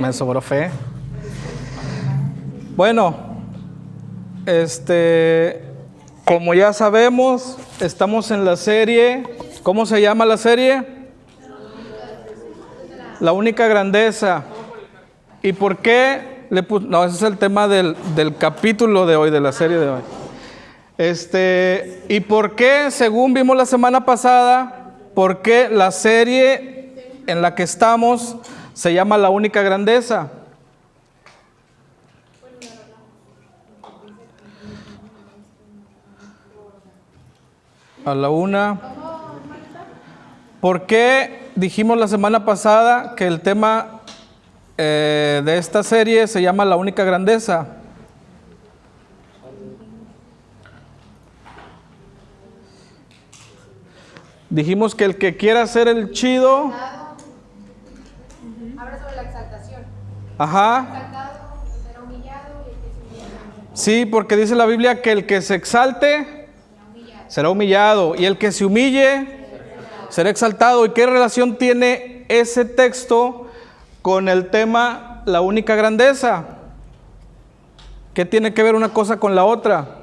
Me sobró fe. Bueno, como ya sabemos, estamos en la serie. ¿Cómo se llama la serie? La única grandeza. ¿Y por qué le puse? No, ese es el tema del capítulo de hoy, de la serie de hoy. ¿Y por qué, según vimos la semana pasada, por qué la serie en la que estamos se llama La única grandeza? A la una. ¿Por qué dijimos la semana pasada que el tema de esta serie se llama La única grandeza? Dijimos que el que quiera ser el chido. Habla sobre la exaltación. Ajá. Exaltado, será humillado y el que se humilla. Sí, porque dice la Biblia que el que se exalte será humillado y el que se humille será exaltado. ¿Y qué relación tiene ese texto con el tema la única grandeza? ¿Qué tiene que ver una cosa con la otra?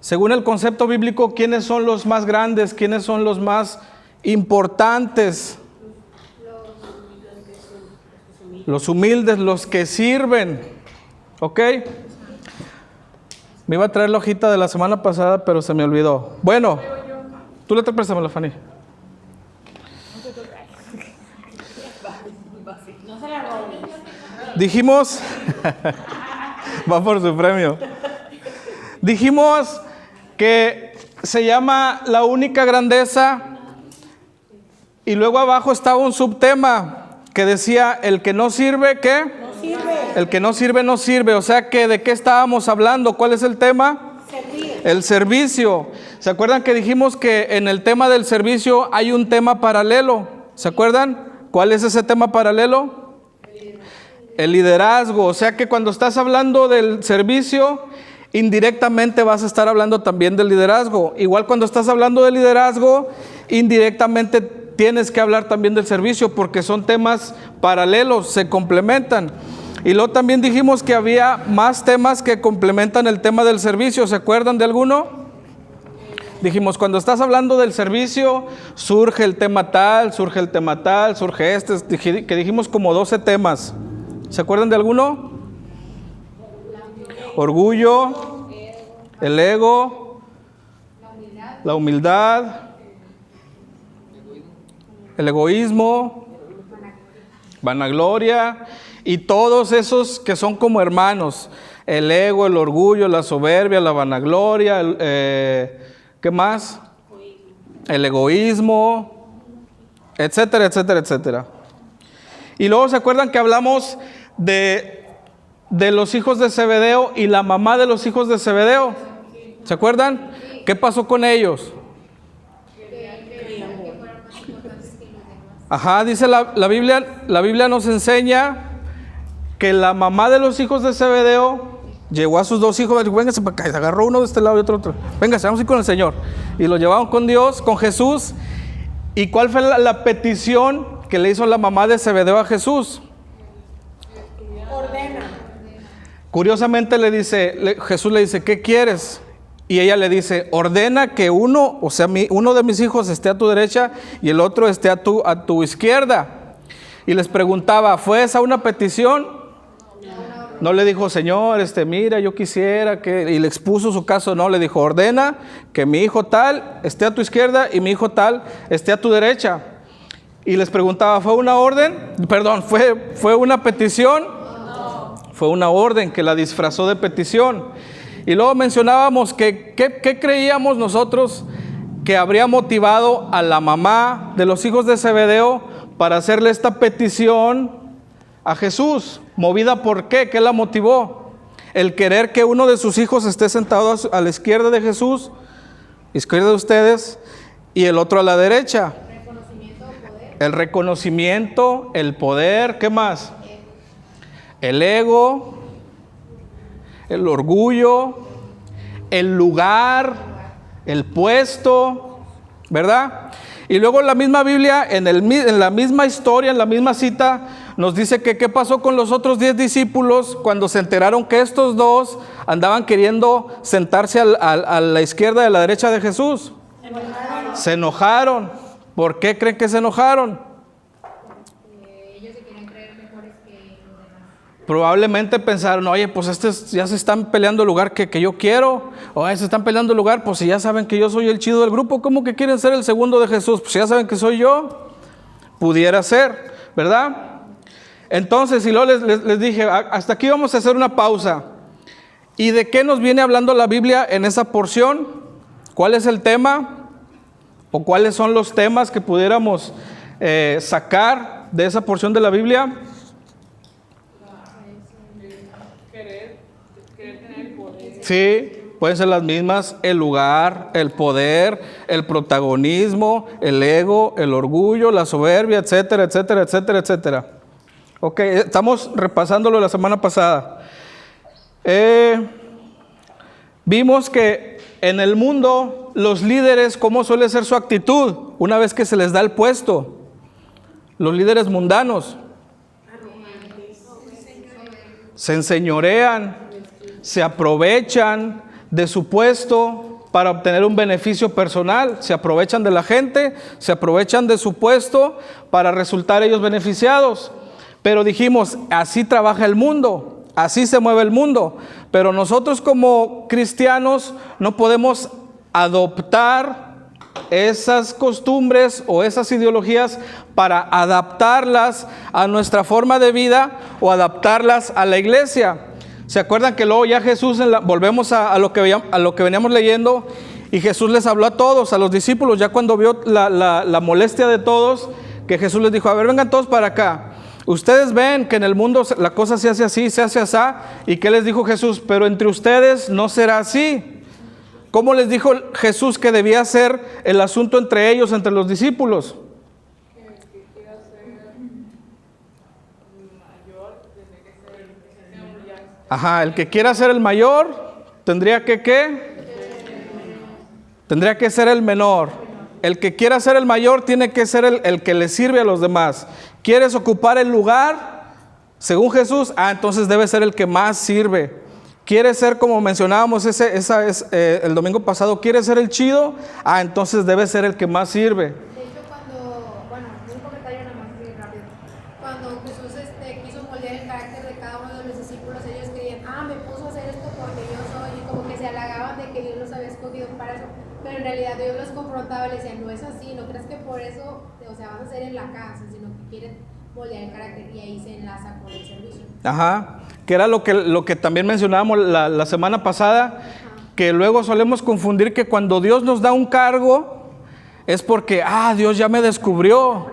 Según el concepto bíblico, ¿quiénes son los más grandes? ¿Quiénes son los más importantes? Los humildes, los que sirven. ¿Ok? Me iba a traer la hojita de la semana pasada, pero se me olvidó. Bueno, tú le te préstamela, Fanny. Dijimos, va por su premio. Dijimos que se llama La única grandeza y luego abajo estaba un subtema que decía el que no sirve, ¿qué? No sirve. El que no sirve, no sirve. O sea que ¿de qué estábamos hablando? ¿Cuál es el tema? Servir. El servicio. ¿Se acuerdan que dijimos que en el tema del servicio hay un tema paralelo? ¿Se acuerdan? ¿Cuál es ese tema paralelo? El liderazgo. O sea que cuando estás hablando del servicio, indirectamente vas a estar hablando también del liderazgo. Igual cuando estás hablando del liderazgo, indirectamente tienes que hablar también del servicio porque son temas paralelos, se complementan. Y luego también dijimos que había más temas que complementan el tema del servicio. ¿Se acuerdan de alguno? Dijimos, cuando estás hablando del servicio, surge el tema tal, surge el tema tal, surge que dijimos como 12 temas. ¿Se acuerdan de alguno? Orgullo, el ego, la humildad, el egoísmo, vanagloria y todos esos que son como hermanos. El ego, el orgullo, la soberbia, la vanagloria, ¿qué más? El egoísmo, etcétera, etcétera, etcétera. Y luego se acuerdan que hablamos de los hijos de Zebedeo y la mamá de los hijos de Zebedeo. ¿Se acuerdan? ¿Qué pasó con ellos? Ajá, dice la Biblia nos enseña que la mamá de los hijos de Zebedeo llevó a sus dos hijos, dijo, véngase para acá, y se agarró uno de este lado y otro. Véngase, vamos a ir con el Señor. Y lo llevaron con Dios, con Jesús. ¿Y cuál fue la petición que le hizo la mamá de Zebedeo a Jesús? Ordena. Curiosamente Jesús le dice, ¿qué quieres? Y ella le dice, ordena que uno de mis hijos esté a tu derecha y el otro esté a tu izquierda. Y les preguntaba, ¿fue esa una petición? No le dijo, Señor, mira, yo quisiera que... Y le expuso su caso, no, le dijo, ordena que mi hijo tal esté a tu izquierda y mi hijo tal esté a tu derecha. Y les preguntaba, ¿fue una orden? Perdón, ¿fue una petición? No. Fue una orden que la disfrazó de petición. Y luego mencionábamos que ¿qué creíamos nosotros que habría motivado a la mamá de los hijos de Zebedeo para hacerle esta petición a Jesús? ¿Movida por qué? ¿Qué la motivó? El querer que uno de sus hijos esté sentado a la izquierda de Jesús, izquierda de ustedes, y el otro a la derecha. El reconocimiento, el poder, ¿qué más? El ego, el orgullo, el lugar, el puesto, ¿verdad? Y luego la misma Biblia, en la misma historia, en la misma cita, nos dice que qué pasó con los otros 10 discípulos cuando se enteraron que estos dos andaban queriendo sentarse a la izquierda y a la derecha de Jesús. Se enojaron. ¿Por qué creen que se enojaron? Ellos se quieren creer mejores que los demás. Probablemente pensaron, oye, pues estos ya se están peleando el lugar que yo quiero. Oye, se están peleando el lugar, pues si ya saben que yo soy el chido del grupo, ¿cómo que quieren ser el segundo de Jesús? Pues si ya saben que soy yo. Pudiera ser, ¿verdad? Entonces, y luego les dije, hasta aquí vamos a hacer una pausa. ¿Y de qué nos viene hablando la Biblia en esa porción? ¿Cuál es el tema? ¿O cuáles son los temas que pudiéramos sacar de esa porción de la Biblia? Sí, pueden ser las mismas: el lugar, el poder, el protagonismo, el ego, el orgullo, la soberbia, etcétera, etcétera, etcétera, etcétera. Ok, estamos repasándolo la semana pasada. Vimos que en el mundo los líderes, ¿cómo suele ser su actitud una vez que se les da el puesto? Los líderes mundanos se enseñorean, se aprovechan de su puesto para obtener un beneficio personal, se aprovechan de la gente, se aprovechan de su puesto para resultar ellos beneficiados. Pero dijimos, así trabaja el mundo, así se mueve el mundo. Pero nosotros como cristianos no podemos adoptar esas costumbres o esas ideologías para adaptarlas a nuestra forma de vida o adaptarlas a la iglesia. ¿Se acuerdan que luego ya Jesús, volvemos a lo que veníamos leyendo, y Jesús les habló a todos, a los discípulos, ya cuando vio la molestia de todos, que Jesús les dijo, a ver, vengan todos para acá. Ustedes ven que en el mundo la cosa se hace así, se hace así. ¿Y qué les dijo Jesús? Pero entre ustedes no será así. ¿Cómo les dijo Jesús que debía ser el asunto entre ellos, entre los discípulos? Ajá, el que quiera ser el mayor tendría que ¿qué? Tendría que ser el menor. El que quiera ser el mayor tiene que ser el que le sirve a los demás. ¿Quieres ocupar el lugar? Según Jesús, entonces debe ser el que más sirve. ¿Quieres ser, como mencionábamos el domingo pasado, quieres ser el chido? Entonces debe ser el que más sirve. De hecho, un comentario nada más así rápido. Cuando Jesús quiso moldear el carácter de cada uno de los discípulos, ellos creían, me puso a hacer esto porque yo soy, y como que se halagaban de que Dios los había escogido para eso. Pero en realidad Dios los confrontaba y les decía, no es así, no creas que por eso, vas a hacer en la casa, sino que quieren moldear el carácter, y ahí se enlaza con el servicio. Ajá, que era lo que también mencionábamos la semana pasada, que luego solemos confundir que cuando Dios nos da un cargo es porque, Dios ya me descubrió,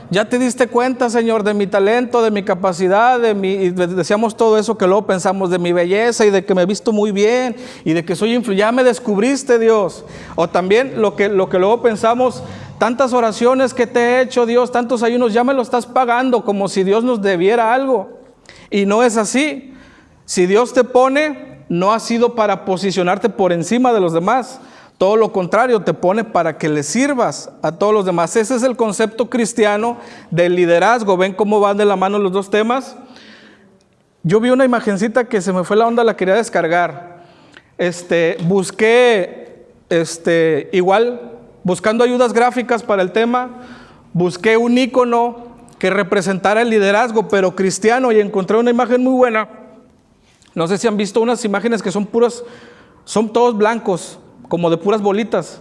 ya te diste cuenta, Señor, de mi talento, de mi capacidad, y decíamos todo eso que luego pensamos, de mi belleza y de que me he visto muy bien y de que soy influyente, ya me descubriste, Dios. O también lo que luego pensamos, tantas oraciones que te he hecho, Dios, tantos ayunos, ya me lo estás pagando, como si Dios nos debiera algo. Y no es así. Si Dios te pone, no ha sido para posicionarte por encima de los demás. Todo lo contrario, te pone para que le sirvas a todos los demás. Ese es el concepto cristiano del liderazgo. ¿Ven cómo van de la mano los dos temas? Yo vi una imagencita que se me fue la onda, la quería descargar. Busqué, igual, buscando ayudas gráficas para el tema, busqué un icono que representara el liderazgo, pero cristiano, y encontré una imagen muy buena. No sé si han visto unas imágenes que son todos blancos, como de puras bolitas.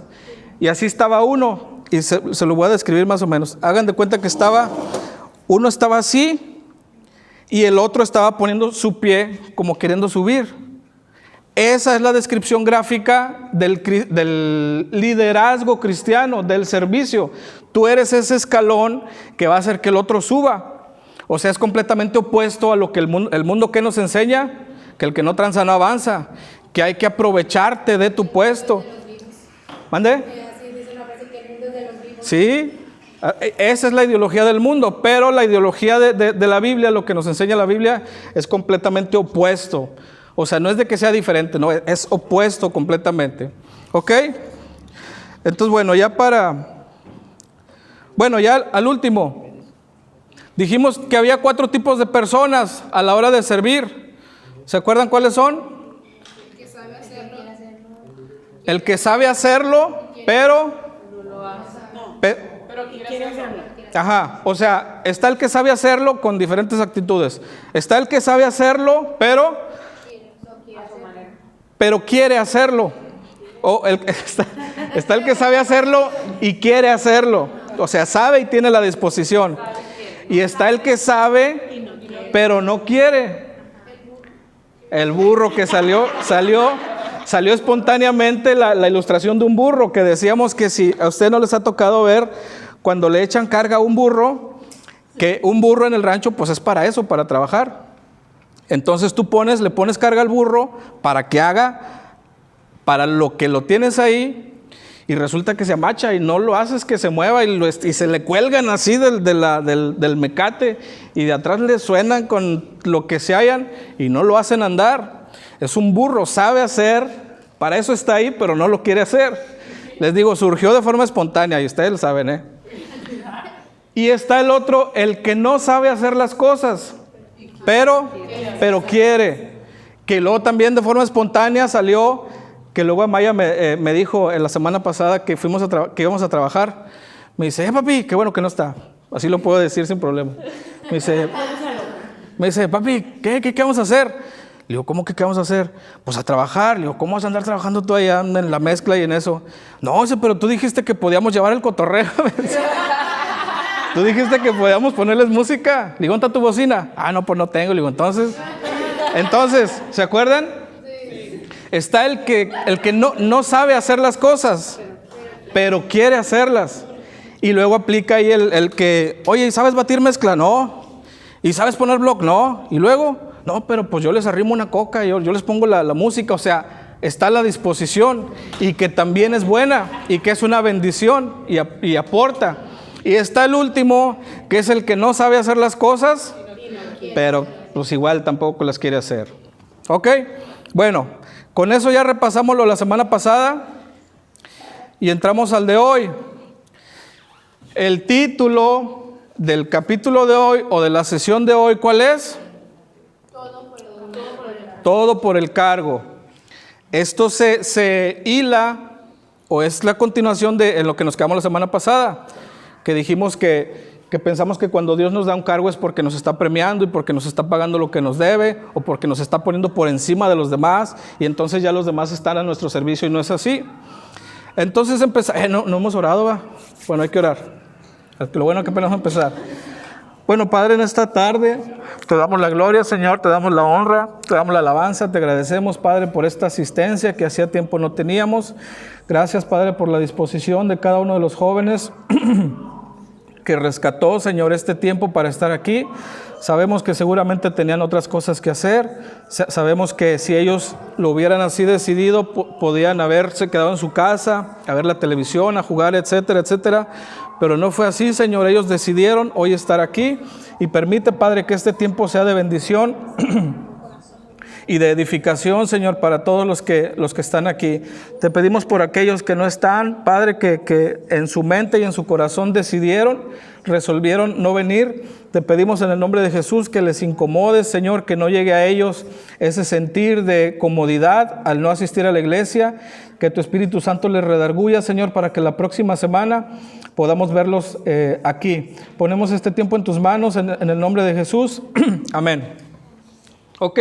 Y así estaba uno, y se lo voy a describir más o menos. Hagan de cuenta que uno estaba así, y el otro estaba poniendo su pie como queriendo subir. Esa es la descripción gráfica del liderazgo cristiano, del servicio. Tú eres ese escalón que va a hacer que el otro suba. O sea, es completamente opuesto a lo que el mundo que nos enseña, que el que no tranza no avanza, que hay que aprovecharte de tu puesto. ¿Mande? Así dice una frase, que el mundo es de los vivos. Sí, esa es la ideología del mundo, pero la ideología de la Biblia, lo que nos enseña la Biblia, es completamente opuesto. O sea, no es de que sea diferente, no, es opuesto completamente. ¿Ok? Entonces, bueno, ya para Bueno, ya al último. Dijimos que había 4 tipos de personas a la hora de servir. ¿Se acuerdan cuáles son? El que sabe hacerlo. El que sabe hacerlo, pero... Pero quiere hacerlo. Ajá, o sea, está el que sabe hacerlo con diferentes actitudes. Está el que sabe hacerlo, pero quiere hacerlo. O está el que sabe hacerlo y quiere hacerlo. O sea, sabe y tiene la disposición. Y está el que sabe, pero no quiere. El burro que salió espontáneamente la ilustración de un burro, que decíamos que si a usted no les ha tocado ver, cuando le echan carga a un burro, que un burro en el rancho pues es para eso, para trabajar. Entonces tú le pones carga al burro para que haga para lo que lo tienes ahí, y resulta que se amacha y no lo haces que se mueva y se le cuelgan así del mecate, y de atrás le suenan con lo que se hallan y no lo hacen andar. Es un burro, sabe hacer, para eso está ahí, pero no lo quiere hacer. Les digo, surgió de forma espontánea y ustedes lo saben, Y está el otro, el que no sabe hacer las cosas, pero quiere. Que luego también de forma espontánea salió, que luego Amaya me dijo en la semana pasada que que íbamos a trabajar. Me dice, papi, qué bueno que no está. Así lo puedo decir sin problema. Me dice, papi, ¿qué vamos a hacer? Le digo, ¿cómo que qué vamos a hacer? Pues a trabajar. Le digo, ¿cómo vas a andar trabajando tú allá en la mezcla y en eso? No, pero tú dijiste que podíamos llevar el cotorreo. Tú dijiste que podíamos ponerles música. Le digo, ¿dónde está tu bocina? No, pues no tengo. Le digo, entonces, ¿se acuerdan? Sí. Está el que no sabe hacer las cosas, pero quiere hacerlas. Y luego aplica ahí el que, oye, ¿sabes batir mezcla? No. ¿Y sabes poner block? No. Y luego, no, pero pues yo les arrimo una coca, yo les pongo la música. O sea, está a la disposición, y que también es buena y que es una bendición y aporta. Y está el último, que es el que no sabe hacer las cosas, pero pues igual tampoco las quiere hacer. ¿Ok? Bueno, con eso ya repasamos lo de la semana pasada y entramos al de hoy. El título del capítulo de hoy o de la sesión de hoy, ¿cuál es? Todo por el cargo. Esto se hila, o es la continuación de en lo que nos quedamos la semana pasada, que dijimos que pensamos que cuando Dios nos da un cargo es porque nos está premiando y porque nos está pagando lo que nos debe, o porque nos está poniendo por encima de los demás, y entonces ya los demás están a nuestro servicio, y no es así. Entonces no hemos orado, ¿va? Bueno, hay que orar. Lo bueno que apenas empezar. Bueno, Padre, en esta tarde te damos la gloria, Señor, te damos la honra, te damos la alabanza, te agradecemos, Padre, por esta asistencia que hacía tiempo no teníamos. Gracias, Padre, por la disposición de cada uno de los jóvenes que rescató, Señor, este tiempo para estar aquí. Sabemos que seguramente tenían otras cosas que hacer. Sabemos que si ellos lo hubieran así decidido, podían haberse quedado en su casa, a ver la televisión, a jugar, etcétera, etcétera. Pero no fue así, Señor. Ellos decidieron hoy estar aquí, y permite, Padre, que este tiempo sea de bendición y de edificación, Señor, para todos los que están aquí. Te pedimos por aquellos que no están, Padre, que en su mente y en su corazón resolvieron no venir. Te pedimos en el nombre de Jesús que les incomodes, Señor, que no llegue a ellos ese sentir de comodidad al no asistir a la iglesia, que tu Espíritu Santo les redarguya, Señor, para que la próxima semana podamos verlos aquí. Ponemos este tiempo en tus manos en el nombre de Jesús. Amén. Ok,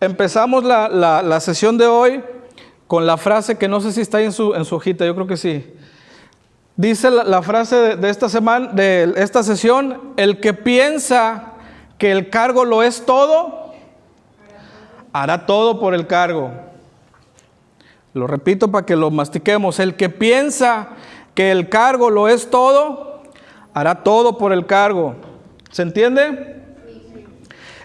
empezamos la sesión de hoy con la frase que no sé si está ahí en su hojita, yo creo que sí. Dice la frase de esta semana, de esta sesión: el que piensa que el cargo lo es todo, hará todo por el cargo. Lo repito para que lo mastiquemos. El que piensa que el cargo lo es todo, hará todo por el cargo. ¿Se entiende?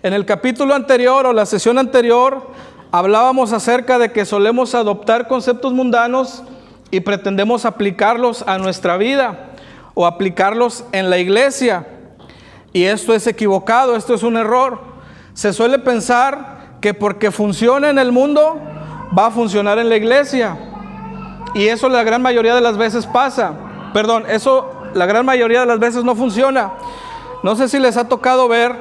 En el capítulo anterior o la sesión anterior hablábamos acerca de que solemos adoptar conceptos mundanos y pretendemos aplicarlos a nuestra vida o aplicarlos en la iglesia. Y esto es equivocado, esto es un error. Se suele pensar que porque funciona en el mundo, va a funcionar en la iglesia. Y eso la gran mayoría de las veces pasa. Perdón, eso la gran mayoría de las veces no funciona. No sé si les ha tocado ver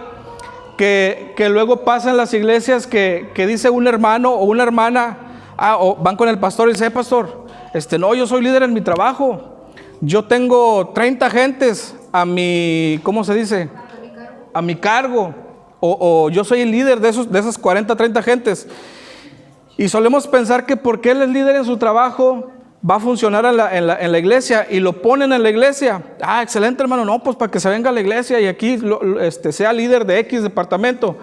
que luego pasa en las iglesias que dice un hermano o una hermana, o van con el pastor y dice, pastor, no, yo soy líder en mi trabajo. Yo tengo 30 gentes a mi, ¿cómo se dice? A mi cargo. O yo soy el líder de esas 40, 30 gentes. Y solemos pensar que porque él es líder en su trabajo, va a funcionar en la iglesia, y lo ponen en la iglesia. Excelente, hermano. No, pues para que se venga a la iglesia y aquí sea líder de X departamento.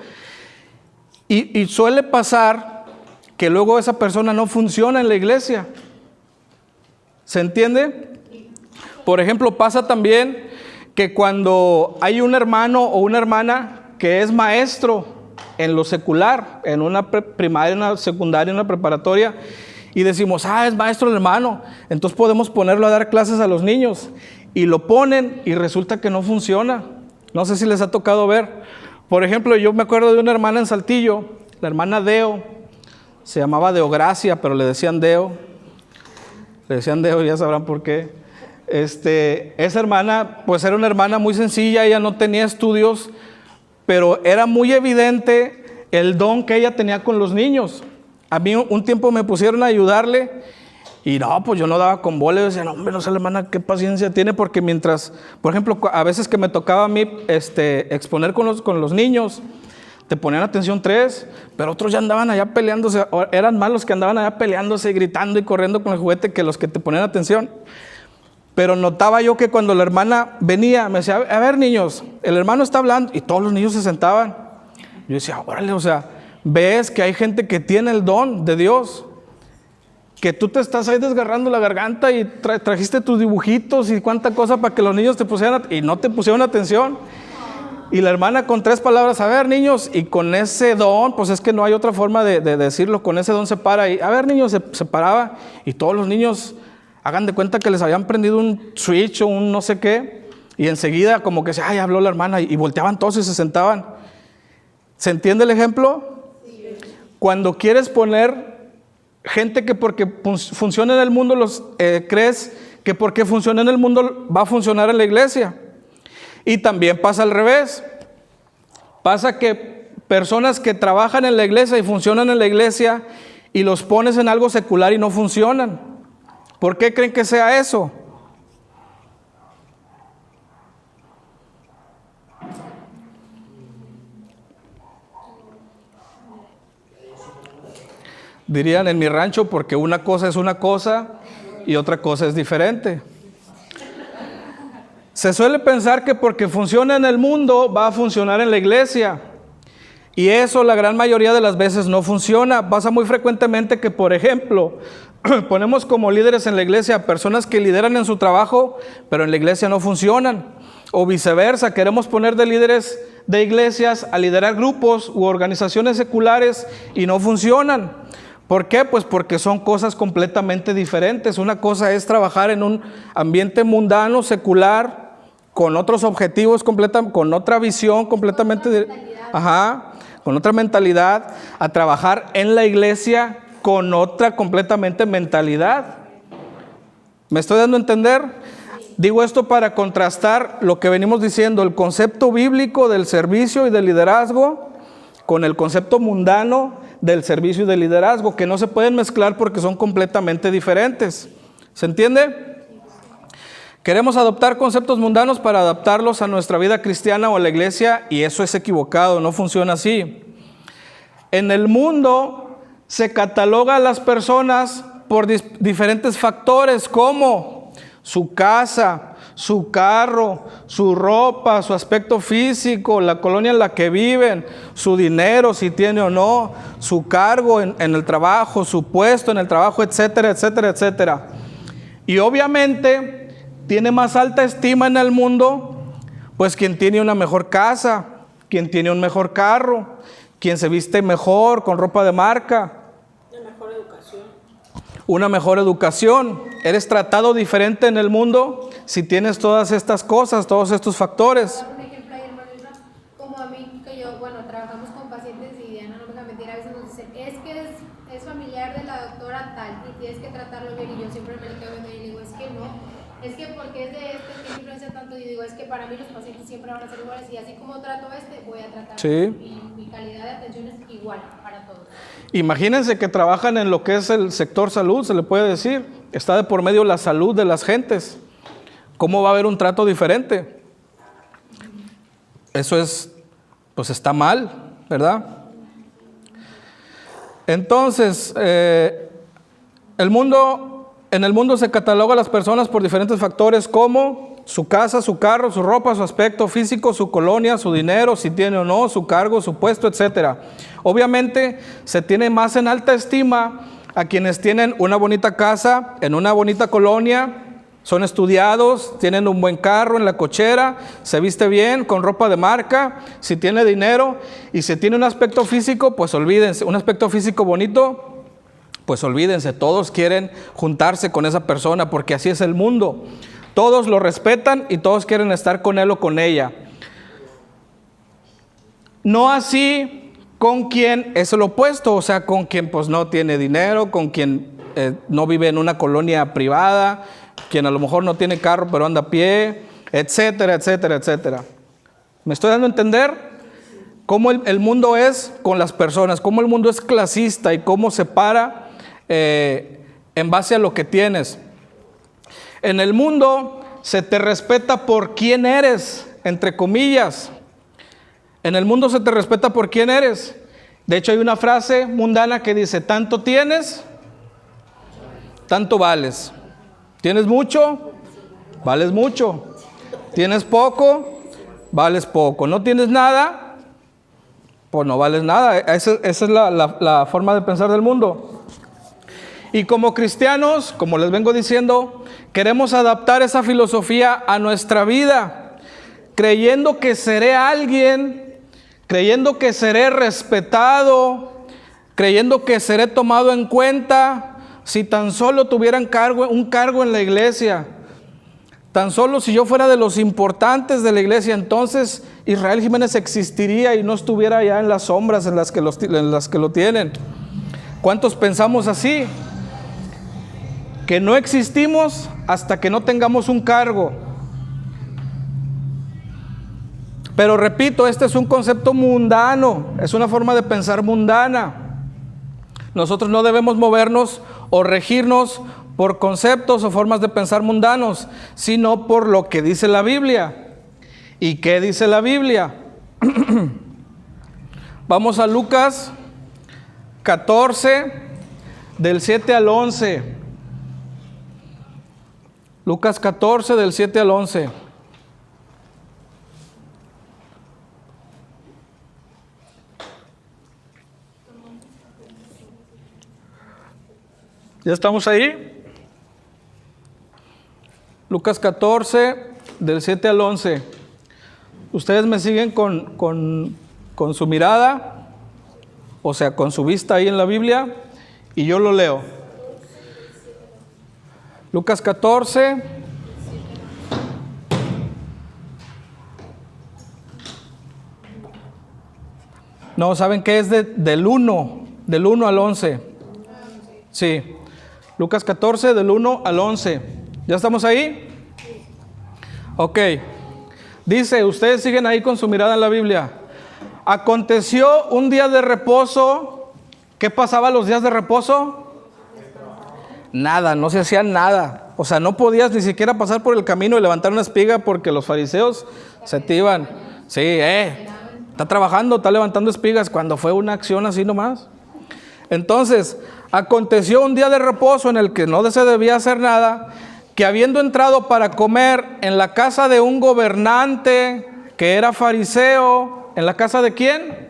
Y suele pasar que luego esa persona no funciona en la iglesia. ¿Se entiende? Por ejemplo, pasa también que cuando hay un hermano o una hermana que es maestro en lo secular, en una primaria, en una secundaria, en una preparatoria, y decimos, es maestro el hermano, entonces podemos ponerlo a dar clases a los niños, y lo ponen y resulta que no funciona. No sé si les ha tocado ver. Por ejemplo, yo me acuerdo de una hermana en Saltillo, la hermana Deo, se llamaba Deogracia, pero le decían Deo, ya sabrán por qué. Esa hermana, pues era una hermana muy sencilla, ella no tenía estudios, pero era muy evidente el don que ella tenía con los niños. A mí un tiempo me pusieron a ayudarle y no, pues yo no daba con bola. Yo decía, no, hombre, no sé la hermana qué paciencia tiene, porque mientras, por ejemplo, a veces que me tocaba a mí exponer con los niños, te ponían atención 3, pero otros ya andaban allá peleándose. Eran más los que andaban allá peleándose, gritando y corriendo con el juguete que los que te ponían atención. Pero notaba yo que cuando la hermana venía, me decía, a ver, niños, el hermano está hablando, y todos los niños se sentaban. Yo decía, órale, o sea, ves que hay gente que tiene el don de Dios, que tú te estás ahí desgarrando la garganta y trajiste tus dibujitos y cuánta cosa para que los niños te pusieran, y no te pusieron atención. Y la hermana con 3 palabras, a ver, niños, y con ese don, pues es que no hay otra forma de decirlo, con ese don se para, y a ver, niños, se paraba, y todos los niños, hagan de cuenta que les habían prendido un switch o un no sé qué, y enseguida como que habló la hermana, y volteaban todos y se sentaban. ¿Se entiende el ejemplo? Sí. Cuando quieres poner gente que porque funciona en el mundo, crees que porque funciona en el mundo va a funcionar en la iglesia. Y también pasa al revés. Pasa que personas que trabajan en la iglesia y funcionan en la iglesia, y los pones en algo secular y no funcionan. ¿Por qué creen que sea eso? Dirían en mi rancho, porque una cosa es una cosa y otra cosa es diferente. Se suele pensar que porque funciona en el mundo va a funcionar en la iglesia, y eso la gran mayoría de las veces no funciona. Pasa muy frecuentemente que, por ejemplo, ponemos como líderes en la iglesia a personas que lideran en su trabajo, pero en la iglesia no funcionan. O viceversa, queremos poner de líderes de iglesias a liderar grupos u organizaciones seculares y no funcionan. ¿Por qué? Pues porque son cosas completamente diferentes. Una cosa es trabajar en un ambiente mundano, secular, con otros objetivos, con otra visión completamente, con otra mentalidad, a trabajar en la iglesia con otra completamente mentalidad. ¿Me estoy dando a entender? Digo esto para contrastar lo que venimos diciendo, el concepto bíblico del servicio y del liderazgo con el concepto mundano del servicio y del liderazgo, que no se pueden mezclar porque son completamente diferentes. ¿Se entiende? Queremos adoptar conceptos mundanos para adaptarlos a nuestra vida cristiana o a la iglesia, y eso es equivocado, no funciona así. En el mundo se cataloga a las personas por diferentes factores, como su casa, su carro, su ropa, su aspecto físico, la colonia en la que viven, su dinero, si tiene o no, su cargo en el trabajo, su puesto en el trabajo, etcétera, etcétera, etcétera. Y obviamente tiene más alta estima en el mundo, pues quien tiene una mejor casa, quien tiene un mejor carro, quien se viste mejor, con ropa de marca. Una mejor educación. Eres tratado diferente en el mundo si tienes todas estas cosas, todos estos factores. Un ejemplo ahí, hermano, como a mí, que yo, trabajamos con pacientes, y Diana no me deja mentir, a veces nos dicen, es que es familiar de la doctora tal y tienes que tratarlo bien, y yo siempre me le quedo viendo y le digo, es que no, Es que porque es de este que influencia tanto, y digo, es que para mí los pacientes siempre van a ser iguales y así como trato voy a tratar. Sí. Mi calidad de atención es igual para todos. Imagínense que trabajan en lo que es el sector salud, se le puede decir. Está de por medio la salud de las gentes. ¿Cómo va a haber un trato diferente? Eso es, pues está mal, ¿verdad? Entonces, en el mundo se cataloga a las personas por diferentes factores como su casa, su carro, su ropa, su aspecto físico, su colonia, su dinero, si tiene o no, su cargo, su puesto, etc. Obviamente se tiene más en alta estima a quienes tienen una bonita casa en una bonita colonia, son estudiados, tienen un buen carro en la cochera, se viste bien, con ropa de marca, si tiene dinero, y si tiene un aspecto físico, pues olvídense, un aspecto físico bonito, pues olvídense, todos quieren juntarse con esa persona porque así es el mundo. Todos lo respetan y todos quieren estar con él o con ella. No así con quien es el opuesto, o sea, con quien pues no tiene dinero, con quien no vive en una colonia privada, quien a lo mejor no tiene carro pero anda a pie, etcétera, etcétera, etcétera. ¿Me estoy dando a entender? Cómo el mundo es con las personas, cómo el mundo es clasista y cómo separa en base a lo que tienes. En el mundo se te respeta por quién eres, entre comillas. En el mundo se te respeta por quién eres. De hecho, hay una frase mundana que dice: tanto tienes, tanto vales. ¿Tienes mucho? Vales mucho. ¿Tienes poco? Vales poco. ¿No tienes nada? Pues no vales nada. Esa es la forma de pensar del mundo. Y como cristianos, como les vengo diciendo, queremos adaptar esa filosofía a nuestra vida, creyendo que seré alguien, creyendo que seré respetado, creyendo que seré tomado en cuenta si tan solo tuviera un cargo en la iglesia. Tan solo si yo fuera de los importantes de la iglesia, entonces Israel Jiménez existiría y no estuviera allá en las sombras en las que lo tienen. ¿Cuántos pensamos así? Que no existimos hasta que no tengamos un cargo. Pero repito, este es un concepto mundano, es una forma de pensar mundana. Nosotros no debemos movernos o regirnos por conceptos o formas de pensar mundanos, sino por lo que dice la Biblia. ¿Y qué dice la Biblia? Vamos a Lucas 14, del 7 al 11. Lucas 14, del 7 al 11. ¿Ya estamos ahí? Lucas 14, del 7 al 11. Ustedes me siguen con su mirada, o sea, con su vista ahí en la Biblia, y yo lo leo. Lucas 14. No, ¿saben qué es del 1 al 11? Sí. Lucas 14, del 1 al 11. ¿Ya estamos ahí? Ok. Dice, ustedes siguen ahí con su mirada en la Biblia. Aconteció un día de reposo. ¿Qué pasaba los días de reposo? Nada, no se hacía nada. O sea, no podías ni siquiera pasar por el camino y levantar una espiga porque los fariseos se te iban. Sí, está trabajando, está levantando espigas, cuando fue una acción así nomás. Entonces, aconteció un día de reposo en el que no se debía hacer nada, que habiendo entrado para comer en la casa de un gobernante que era fariseo, ¿en la casa de quién?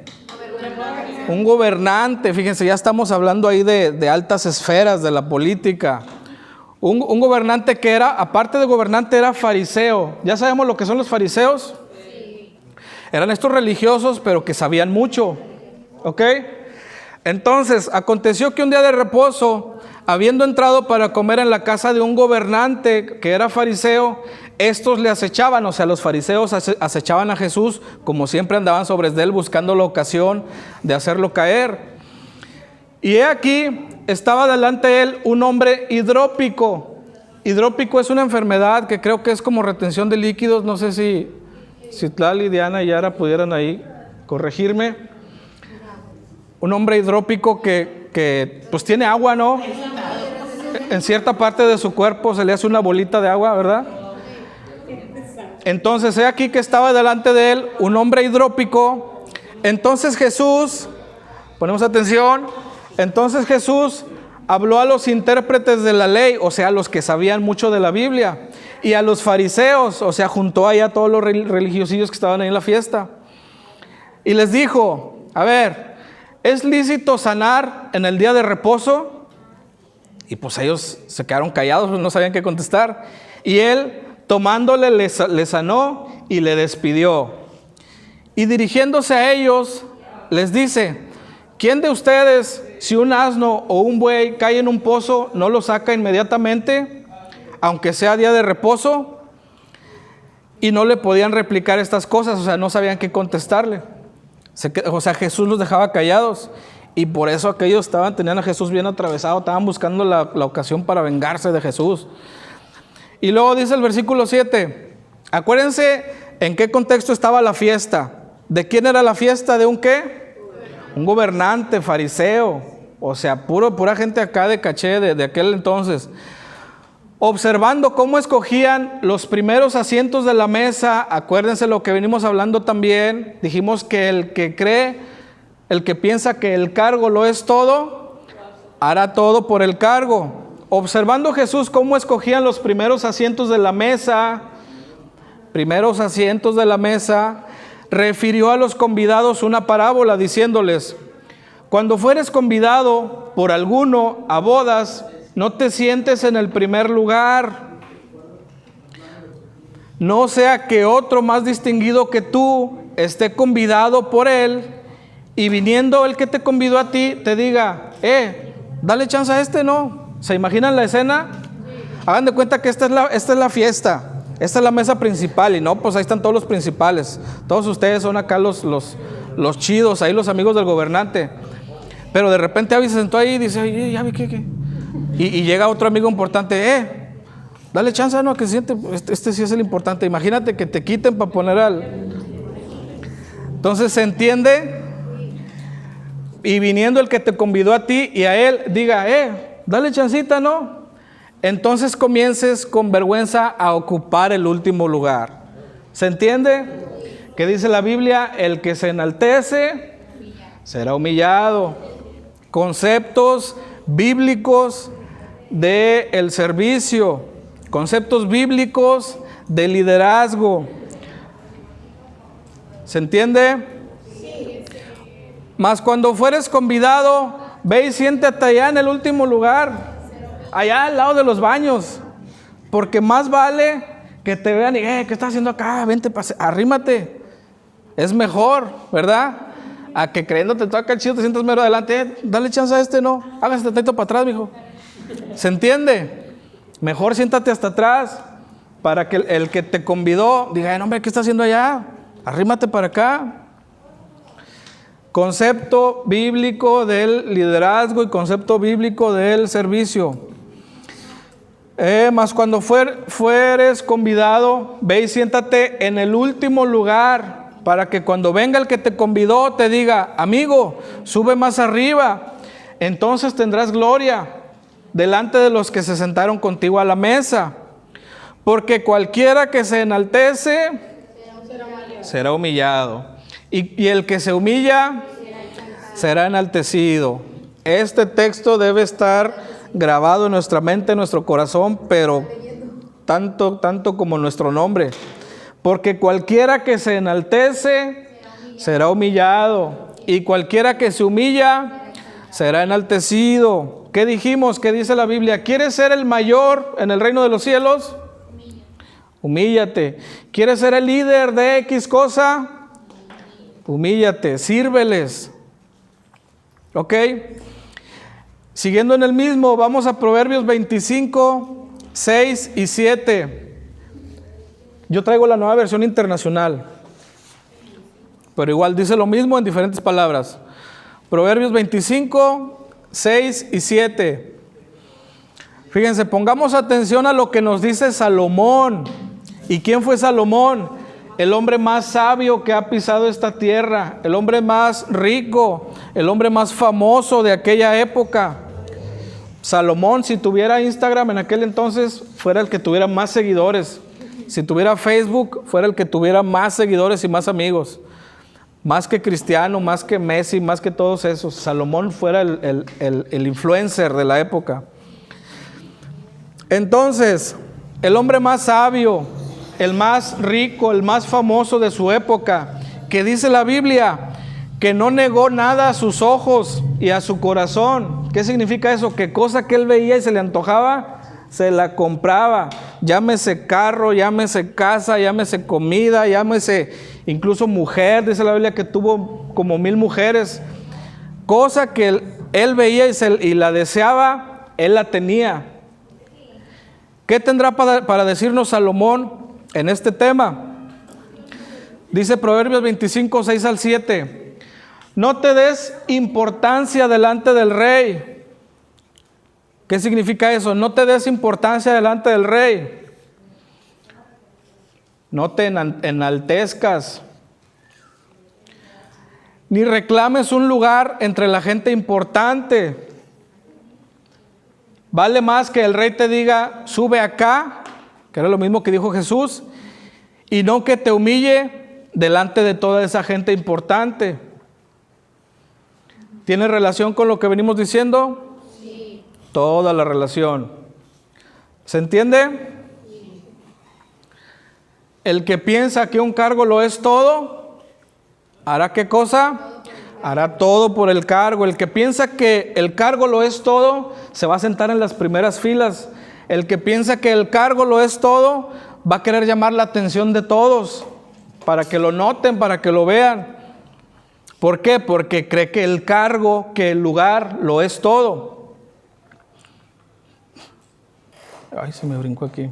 Un gobernante, fíjense, ya estamos hablando ahí de altas esferas de la política. Un gobernante que era, aparte de gobernante, era fariseo. ¿Ya sabemos lo que son los fariseos? Sí. Eran estos religiosos, pero que sabían mucho. ¿Ok? Entonces, aconteció que un día de reposo, habiendo entrado para comer en la casa de un gobernante que era fariseo, estos le acechaban, o sea, los fariseos acechaban a Jesús, como siempre andaban sobre él buscando la ocasión de hacerlo caer. Y he aquí, estaba delante de él un hombre hidrópico. hidrópico es una enfermedad que creo que es como retención de líquidos. No sé si Tlali, Diana y Yara pudieran ahí corregirme. Un hombre hidrópico que pues tiene agua, ¿no? En cierta parte de su cuerpo se le hace una bolita de agua, ¿verdad? Entonces, he aquí que estaba delante de él un hombre hidrópico. Entonces Jesús, ponemos atención, entonces Jesús habló a los intérpretes de la ley, o sea, a los que sabían mucho de la Biblia, y a los fariseos, o sea, juntó ahí a todos los religiosillos que estaban ahí en la fiesta. Y les dijo, a ver, ¿es lícito sanar en el día de reposo? Y pues ellos se quedaron callados, no sabían qué contestar. Y él, tomándole, le sanó y le despidió. Y dirigiéndose a ellos, les dice, ¿quién de ustedes, si un asno o un buey cae en un pozo, no lo saca inmediatamente, aunque sea día de reposo? Y no le podían replicar estas cosas, o sea, no sabían qué contestarle. O sea, Jesús los dejaba callados. Y por eso aquellos tenían a Jesús bien atravesado, estaban buscando la ocasión para vengarse de Jesús. Y luego dice el versículo 7, acuérdense en qué contexto estaba la fiesta. ¿De quién era la fiesta? ¿De un qué? Un gobernante, fariseo, o sea, pura gente acá de caché de aquel entonces. Observando cómo escogían los primeros asientos de la mesa. Acuérdense lo que venimos hablando también. Dijimos que el que cree, el que piensa que el cargo lo es todo, hará todo por el cargo. Observando Jesús cómo escogían los primeros asientos de la mesa, refirió a los convidados una parábola diciéndoles, cuando fueres convidado por alguno a bodas, no te sientes en el primer lugar, no sea que otro más distinguido que tú esté convidado por él, y viniendo el que te convidó a ti, te diga, dale chance a este, ¿no? ¿Se imaginan la escena? Hagan de cuenta que esta es la fiesta, esta es la mesa principal, y no, pues ahí están todos los principales, todos ustedes son acá los chidos, ahí los amigos del gobernante, pero de repente Abby se sentó ahí y dice, oye, Abby, ¿qué? Y llega otro amigo importante, dale chance, ¿no? Que se siente, este sí es el importante. Imagínate que te quiten para poner Entonces, ¿se entiende? Y viniendo el que te convidó a ti y a él, diga, dale chancita, ¿no? Entonces comiences con vergüenza a ocupar el último lugar. ¿Se entiende? ¿Qué dice la Biblia? El que se enaltece será humillado. Conceptos bíblicos del servicio, conceptos bíblicos de liderazgo. ¿Se entiende? Sí. Mas cuando fueres convidado, ve y siéntate allá en el último lugar, allá al lado de los baños, porque más vale que te vean y, ¿qué estás haciendo acá? Vente, arrímate. Es mejor, ¿verdad? A que creyéndote todo acá chido te sientas mero adelante, dale chance a este, no, hágase tantito para atrás, mijo. ¿Se entiende? Mejor siéntate hasta atrás para que el que te convidó diga, no, hombre, ¿qué estás haciendo allá? Arrímate para acá. Concepto bíblico del liderazgo y concepto bíblico del servicio. Mas cuando fueres convidado, ve y siéntate en el último lugar, para que cuando venga el que te convidó te diga, amigo, sube más arriba, entonces tendrás gloria delante de los que se sentaron contigo a la mesa, porque cualquiera que se enaltece será humillado, y el que se humilla será enaltecido. Este texto debe estar grabado en nuestra mente, en nuestro corazón, pero tanto como nuestro nombre. Porque cualquiera que se enaltece será humillado, y cualquiera que se humilla será enaltecido. ¿Qué dijimos? ¿Qué dice la Biblia? ¿Quieres ser el mayor en el reino de los cielos? Humíllate. ¿Quieres ser el líder de X cosa? Humíllate, sírveles. ¿Ok? Siguiendo en el mismo, vamos a Proverbios 25, 6 y 7. Yo traigo la Nueva Versión Internacional, pero igual dice lo mismo en diferentes palabras. Proverbios 25, 6 y 7. Fíjense, pongamos atención a lo que nos dice Salomón. ¿Y quién fue Salomón? El hombre más sabio que ha pisado esta tierra, el hombre más rico, el hombre más famoso de aquella época. Salomón, si tuviera Instagram en aquel entonces, fuera el que tuviera más seguidores. Si tuviera Facebook, fuera el que tuviera más seguidores y más amigos. Más que Cristiano, más que Messi, más que todos esos. Salomón fuera el influencer de la época. Entonces, el hombre más sabio, el más rico, el más famoso de su época, que dice la Biblia, que no negó nada a sus ojos y a su corazón. ¿Qué significa eso? Que cosa que él veía y se le antojaba, se la compraba. Llámese carro, llámese casa, llámese comida, llámese incluso mujer. Dice la Biblia que tuvo como 1000 mujeres. Cosa que él veía y la deseaba, él la tenía. ¿Qué tendrá para decirnos Salomón en este tema? Dice Proverbios 25, 6 al 7. No te des importancia delante del rey. ¿Qué significa eso? No te des importancia delante del rey. No te enaltezcas. Ni reclames un lugar entre la gente importante. Vale más que el rey te diga, sube acá, que era lo mismo que dijo Jesús, y no que te humille delante de toda esa gente importante. ¿Tiene relación con lo que venimos diciendo? Sí. Toda la relación. ¿Se entiende? Sí. El que piensa que un cargo lo es todo, ¿hará qué cosa? Hará todo por el cargo. El que piensa que el cargo lo es todo, se va a sentar en las primeras filas. El que piensa que el cargo lo es todo, va a querer llamar la atención de todos, para que lo noten, para que lo vean. ¿Por qué? Porque cree que el cargo, que el lugar lo es todo. Ay, se me brincó aquí.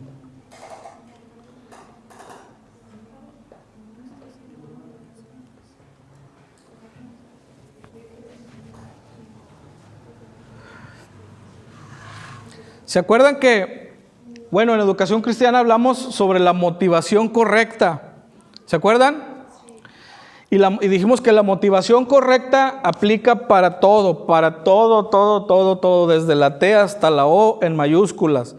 ¿Se acuerdan que, bueno, en educación cristiana hablamos sobre la motivación correcta? ¿Se acuerdan? Y dijimos que la motivación correcta aplica para todo, todo, desde la T hasta la O en mayúsculas.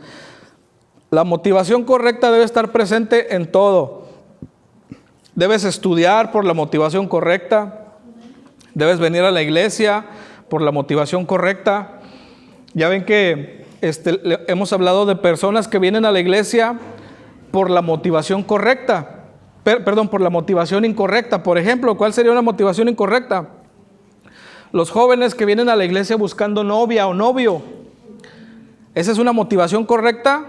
La motivación correcta debe estar presente en todo. Debes estudiar por la motivación correcta. Debes venir a la iglesia por la motivación correcta. Ya ven que hemos hablado de personas que vienen a la iglesia por la motivación correcta. Por la motivación incorrecta. Por ejemplo, ¿cuál sería una motivación incorrecta? Los jóvenes que vienen a la iglesia buscando novia o novio. ¿Esa es una motivación correcta?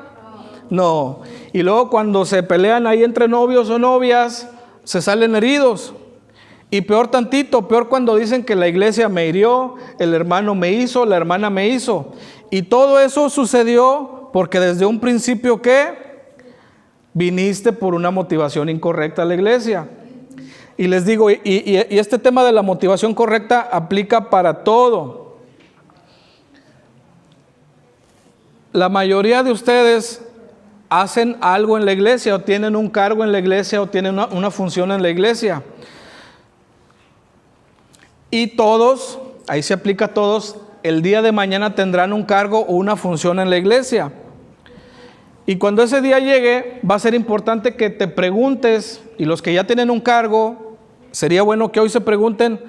No. Y luego cuando se pelean ahí entre novios o novias, se salen heridos. Y peor tantito, peor cuando dicen que la iglesia me hirió, el hermano me hizo, la hermana me hizo. Y todo eso sucedió porque desde un principio, ¿qué? Viniste por una motivación incorrecta a la iglesia. Y les digo, y este tema de la motivación correcta aplica para todo. La mayoría de ustedes hacen algo en la iglesia, o tienen un cargo en la iglesia, o tienen una función en la iglesia. Y todos, ahí se aplica a todos, el día de mañana tendrán un cargo o una función en la iglesia. Y cuando ese día llegue, va a ser importante que te preguntes, y los que ya tienen un cargo, sería bueno que hoy se pregunten,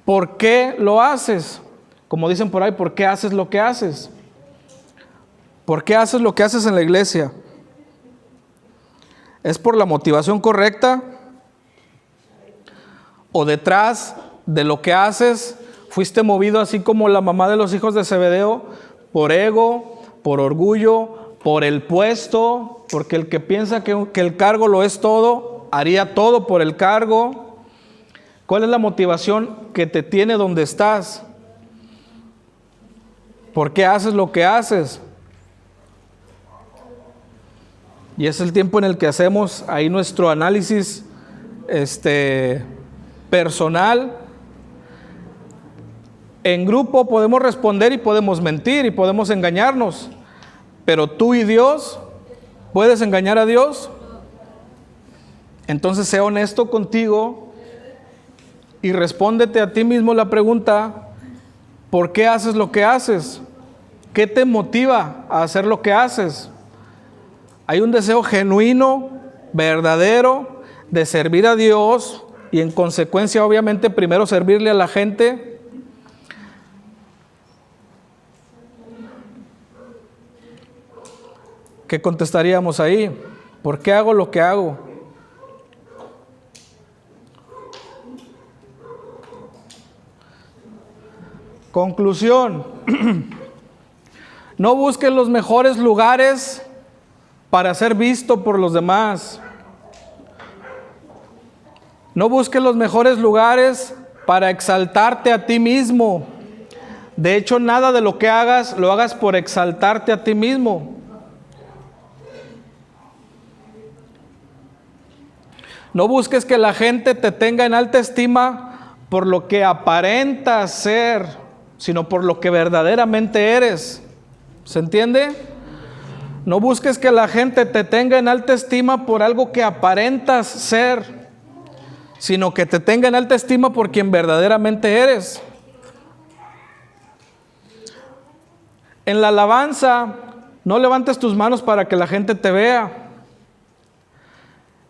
¿por qué lo haces? Como dicen por ahí, ¿por qué haces lo que haces? ¿Por qué haces lo que haces en la iglesia? ¿Es por la motivación correcta? ¿O detrás de lo que haces fuiste movido así como la mamá de los hijos de Zebedeo, por ego, por orgullo, por el puesto? Porque el que piensa que el cargo lo es todo, haría todo por el cargo. ¿Cuál es la motivación que te tiene donde estás? ¿Por qué haces lo que haces? Y es el tiempo en el que hacemos ahí nuestro análisis personal. En grupo podemos responder y podemos mentir y podemos engañarnos. Pero tú y Dios, ¿puedes engañar a Dios? Entonces sé honesto contigo y respóndete a ti mismo la pregunta: ¿por qué haces lo que haces? ¿Qué te motiva a hacer lo que haces? ¿Hay un deseo genuino, verdadero, de servir a Dios y en consecuencia obviamente primero servirle a la gente? ¿Qué contestaríamos ahí? ¿Por qué hago lo que hago? Conclusión. No busques los mejores lugares para ser visto por los demás. No busques los mejores lugares para exaltarte a ti mismo. De hecho, nada de lo que hagas, lo hagas por exaltarte a ti mismo. No busques que la gente te tenga en alta estima por lo que aparentas ser, sino por lo que verdaderamente eres. ¿Se entiende? No busques que la gente te tenga en alta estima por algo que aparentas ser, sino que te tenga en alta estima por quien verdaderamente eres. En la alabanza, no levantes tus manos para que la gente te vea.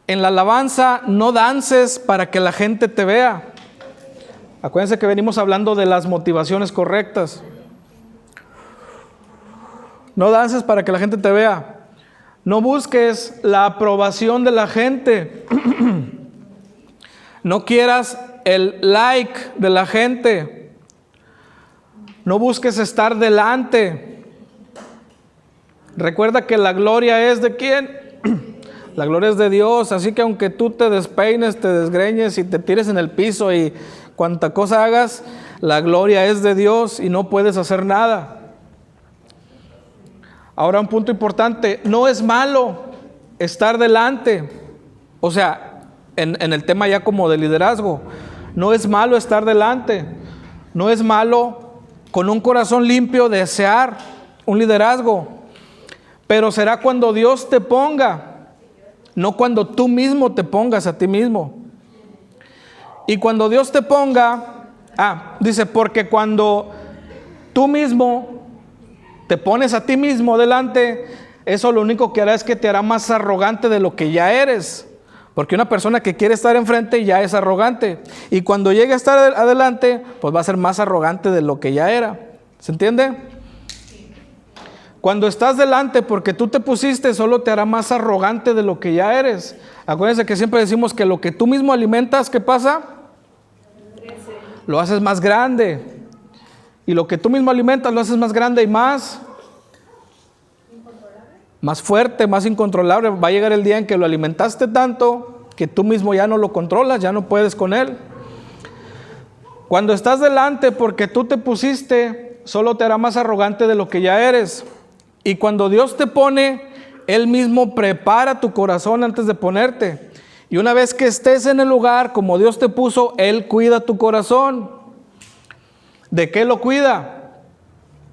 En la alabanza, no dances para que la gente te vea. Acuérdense que venimos hablando de las motivaciones correctas. No dances para que la gente te vea. No busques la aprobación de la gente. No quieras el like de la gente. No busques estar delante. Recuerda que la gloria es ¿de quién? La gloria es de Dios. Así que aunque tú te despeines, te desgreñes y te tires en el piso y cuanta cosa hagas, la gloria es de Dios y no puedes hacer nada. Ahora un punto importante: no es malo estar delante. O sea, en el tema ya como de liderazgo, no es malo estar delante. No es malo con un corazón limpio desear un liderazgo. Pero será cuando Dios te ponga, no cuando tú mismo te pongas a ti mismo. Y cuando Dios te ponga, dice, porque cuando tú mismo te pones a ti mismo delante, eso lo único que hará es que te hará más arrogante de lo que ya eres. Porque una persona que quiere estar enfrente ya es arrogante. Y cuando llegue a estar adelante, pues va a ser más arrogante de lo que ya era. ¿Se entiende? Cuando estás delante porque tú te pusiste, solo te hará más arrogante de lo que ya eres. Acuérdense que siempre decimos que lo que tú mismo alimentas, ¿qué pasa? Lo haces más grande. Y lo que tú mismo alimentas lo haces más grande y más fuerte, más incontrolable. Va a llegar el día en que lo alimentaste tanto que tú mismo ya no lo controlas, ya no puedes con él. Cuando estás delante porque tú te pusiste, solo te hará más arrogante de lo que ya eres. Y cuando Dios te pone, Él mismo prepara tu corazón antes de ponerte. Y una vez que estés en el lugar como Dios te puso, Él cuida tu corazón. ¿De qué lo cuida?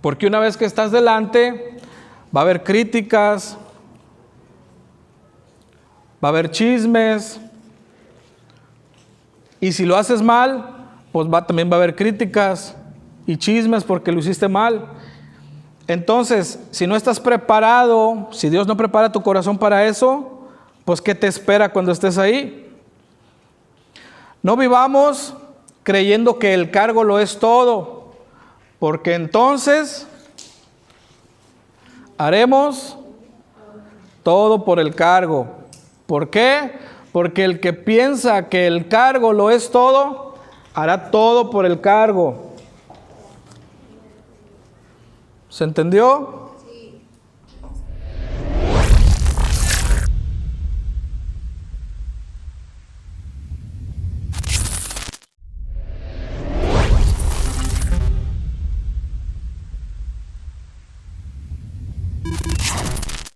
Porque una vez que estás delante, va a haber críticas, va a haber chismes. Y si lo haces mal, pues también va a haber críticas y chismes porque lo hiciste mal. Entonces, si no estás preparado, si Dios no prepara tu corazón para eso, pues ¿qué te espera cuando estés ahí? No vivamos creyendo que el cargo lo es todo, porque entonces haremos todo por el cargo. ¿Por qué? Porque el que piensa que el cargo lo es todo, hará todo por el cargo. ¿Se entendió?